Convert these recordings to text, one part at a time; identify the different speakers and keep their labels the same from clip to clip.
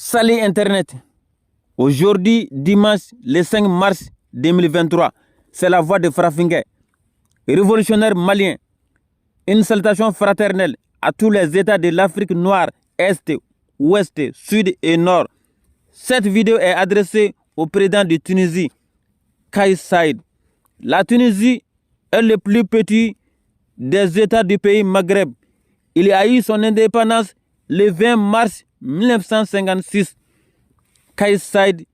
Speaker 1: Salut Internet. Aujourd'hui, dimanche, le 5 mars 2023, c'est la voix de Frafingué, révolutionnaire malien. Une salutation fraternelle à tous les États de l'Afrique noire, Est, Ouest, Sud et Nord. Cette vidéo est adressée au président de Tunisie, Kais Saied. La Tunisie est le plus petit des États du pays Maghreb. Il a eu son indépendance le 20 mars 1956. Kais Saied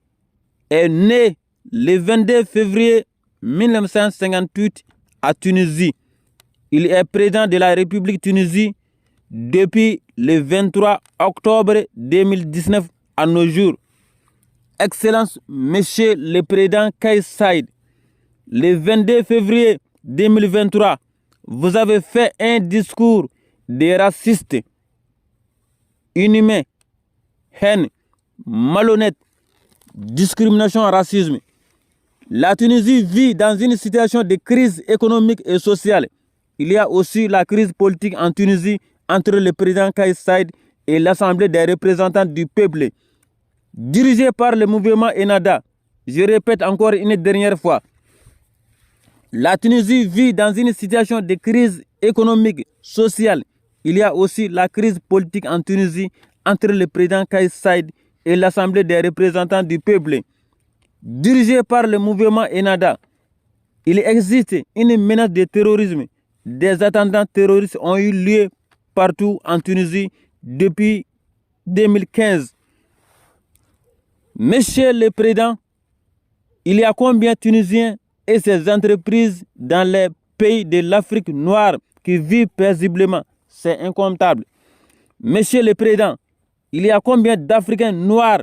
Speaker 1: est né le 22 février 1958 à Tunisie. Il est président de la République Tunisie depuis le 23 octobre 2019 à nos jours. Excellence, Monsieur le Président Kais Saied, le 22 février 2023, vous avez fait un discours de raciste, inhumain, haine, malhonnête, discrimination, racisme. La Tunisie vit dans une situation de crise économique et sociale. Il y a aussi la crise politique en Tunisie entre le président Kais Saied et l'Assemblée des représentants du peuple, dirigée par le mouvement Ennahda. Je répète encore une dernière fois. La Tunisie vit dans une situation de crise économique, sociale. Il y a aussi la crise politique en Tunisie entre le président Kais Saied et l'Assemblée des représentants du peuple, dirigée par le mouvement Ennahda. Il existe une menace de terrorisme. Des attentats terroristes ont eu lieu partout en Tunisie depuis 2015. Monsieur le Président, il y a combien de Tunisiens et ces entreprises dans les pays de l'Afrique noire qui vivent paisiblement? C'est incontable. Monsieur le Président, il y a combien d'Africains noirs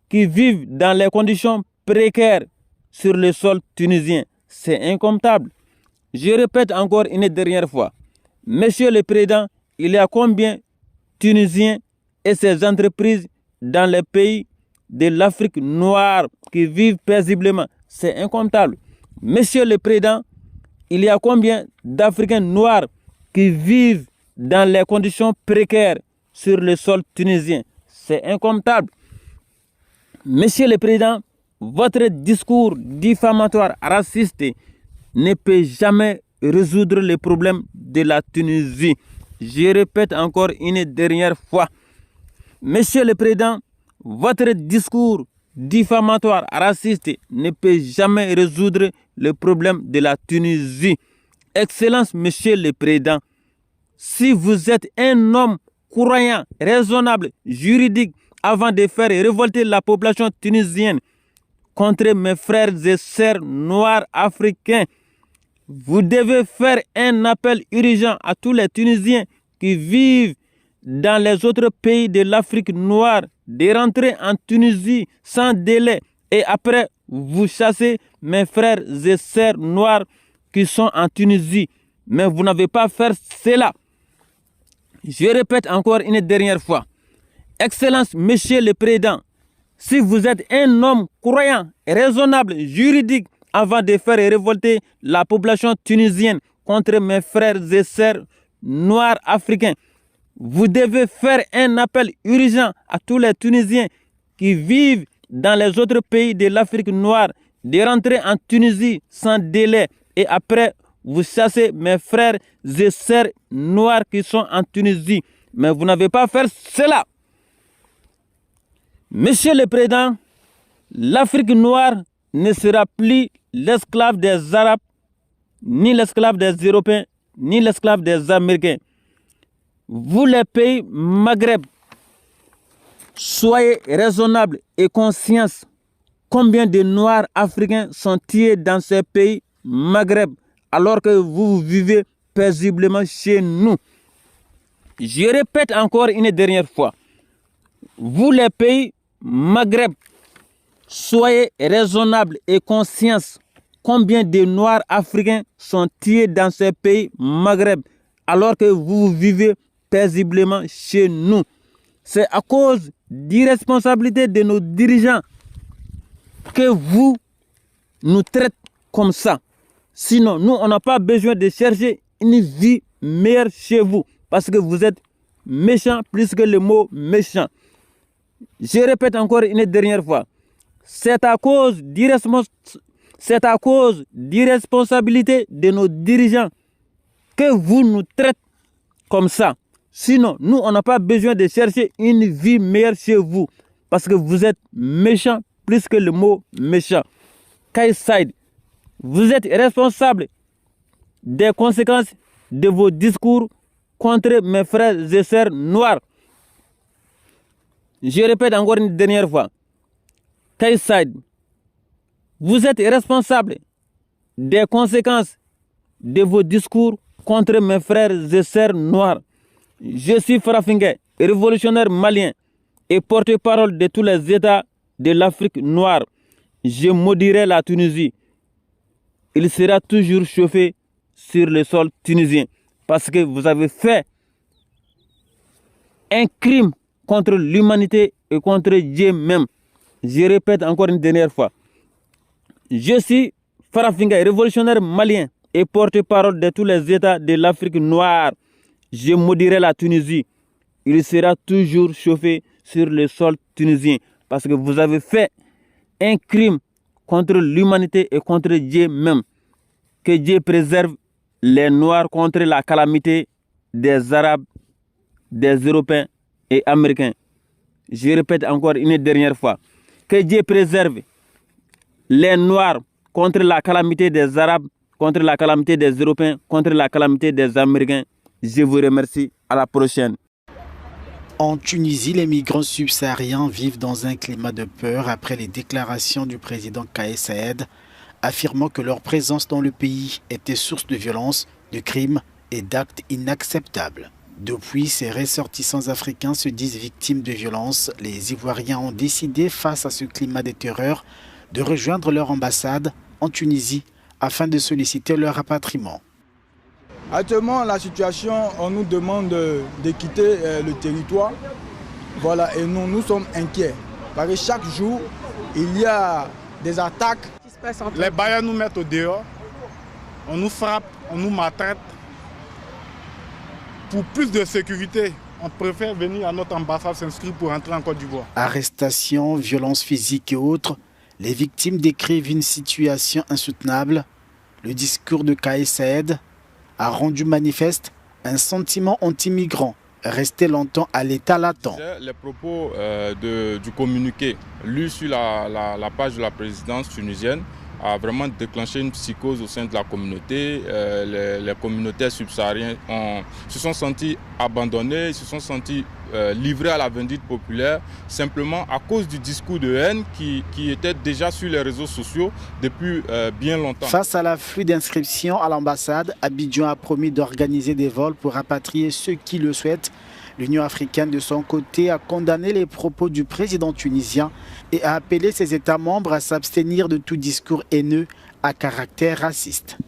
Speaker 1: qui vivent dans les conditions précaires sur le sol tunisien? C'est incontable. Je répète encore une dernière fois. Monsieur le Président, il y a combien de Tunisiens et ces entreprises dans les pays de l'Afrique noire qui vivent paisiblement? C'est incontable. Monsieur le Président, il y a combien d'Africains noirs qui vivent dans les conditions précaires sur le sol tunisien? C'est incontable. Monsieur le Président, votre discours diffamatoire, raciste, ne peut jamais résoudre les problèmes de la Tunisie. Je répète encore une dernière fois. Monsieur le Président, votre discours diffamatoire, raciste, ne peut jamais résoudre le problème de la Tunisie. Excellence, Monsieur le Président, si vous êtes un homme croyant, raisonnable, juridique, avant de faire révolter la population tunisienne contre mes frères et sœurs noirs africains, vous devez faire un appel urgent à tous les Tunisiens qui vivent dans les autres pays de l'Afrique noire de rentrer en Tunisie sans délai et après vous chassez mes frères et sœurs noirs qui sont en Tunisie. Mais vous n'avez pas fait cela. Je répète encore une dernière fois. Excellence, Monsieur le Président, si vous êtes un homme croyant, raisonnable, juridique, avant de faire révolter la population tunisienne contre mes frères et sœurs noirs africains, vous devez faire un appel urgent à tous les Tunisiens qui vivent dans les autres pays de l'Afrique noire de rentrer en Tunisie sans délai et après vous chassez mes frères et sœurs noirs qui sont en Tunisie. Mais vous n'avez pas fait cela. Monsieur le Président, l'Afrique noire ne sera plus l'esclave des Arabes, ni l'esclave des Européens, ni l'esclave des Américains. Vous les pays Maghreb, soyez raisonnables et conscients combien de Noirs africains sont tués dans ces pays Maghreb alors que vous vivez paisiblement chez nous. Je répète encore une dernière fois. Vous les pays Maghreb, soyez raisonnables et conscients combien de Noirs africains sont tués dans ces pays Maghreb alors que vous vivez paisiblement chez nous. C'est à cause d'irresponsabilité de nos dirigeants que vous nous traitez comme ça. Sinon, nous, on n'a pas besoin de chercher une vie meilleure chez vous parce que vous êtes méchants plus que le mot méchant. Je répète encore une dernière fois, c'est à cause d'irresponsabilité de nos dirigeants que vous nous traitez comme ça. Sinon, nous, on n'a pas besoin de chercher une vie meilleure chez vous. Parce que vous êtes méchant plus que le mot méchant. Kais Saied, vous êtes responsable des conséquences de vos discours contre mes frères et sœurs noirs. Je répète encore une dernière fois. Kais Saied, vous êtes responsable des conséquences de vos discours contre mes frères et sœurs noirs. Je suis Farafengue, révolutionnaire malien et porte-parole de tous les États de l'Afrique noire. Je maudirai la Tunisie. Il sera toujours chauffé sur le sol tunisien parce que vous avez fait un crime contre l'humanité et contre Dieu même. Je répète encore une dernière fois. Je suis Farafengue, révolutionnaire malien et porte-parole de tous les États de l'Afrique noire. Je maudirai la Tunisie. Il sera toujours chauffé sur le sol tunisien parce que vous avez fait un crime contre l'humanité et contre Dieu même. Que Dieu préserve les Noirs contre la calamité des Arabes, des Européens et Américains. Je répète encore une dernière fois. Que Dieu préserve les Noirs contre la calamité des Arabes, contre la calamité des Européens, contre la calamité des Américains. Je vous remercie. À la prochaine.
Speaker 2: En Tunisie, les migrants subsahariens vivent dans un climat de peur après les déclarations du président Kais Saied, affirmant que leur présence dans le pays était source de violence, de crimes et d'actes inacceptables. Depuis, ces ressortissants africains se disent victimes de violences. Les Ivoiriens ont décidé, face à ce climat de terreur, de rejoindre leur ambassade en Tunisie afin de solliciter leur rapatriement.
Speaker 3: Actuellement, la situation, on nous demande de quitter le territoire. Voilà, et nous sommes inquiets. Parce que chaque jour, il y a des attaques.
Speaker 4: Les bailleurs nous mettent au dehors, on nous frappe, on nous maltraite. Pour plus de sécurité, on préfère venir à notre ambassade s'inscrire pour entrer en Côte d'Ivoire.
Speaker 2: Arrestations, violences physiques et autres, les victimes décrivent une situation insoutenable. Le discours de Kais Saied a rendu manifeste un sentiment anti-migrant, resté longtemps à l'état latent.
Speaker 5: Les propos du communiqué lu sur la page de la présidence tunisienne a vraiment déclenché une psychose au sein de la communauté. Les communautaires subsahariens se sont sentis abandonnés, se sont sentis livrés à la vindicte populaire, simplement à cause du discours de haine qui était déjà sur les réseaux sociaux depuis bien longtemps.
Speaker 2: Face à l'afflux d'inscriptions à l'ambassade, Abidjan a promis d'organiser des vols pour rapatrier ceux qui le souhaitent. L'Union africaine, de son côté, a condamné les propos du président tunisien et a appelé ses États membres à s'abstenir de tout discours haineux à caractère raciste.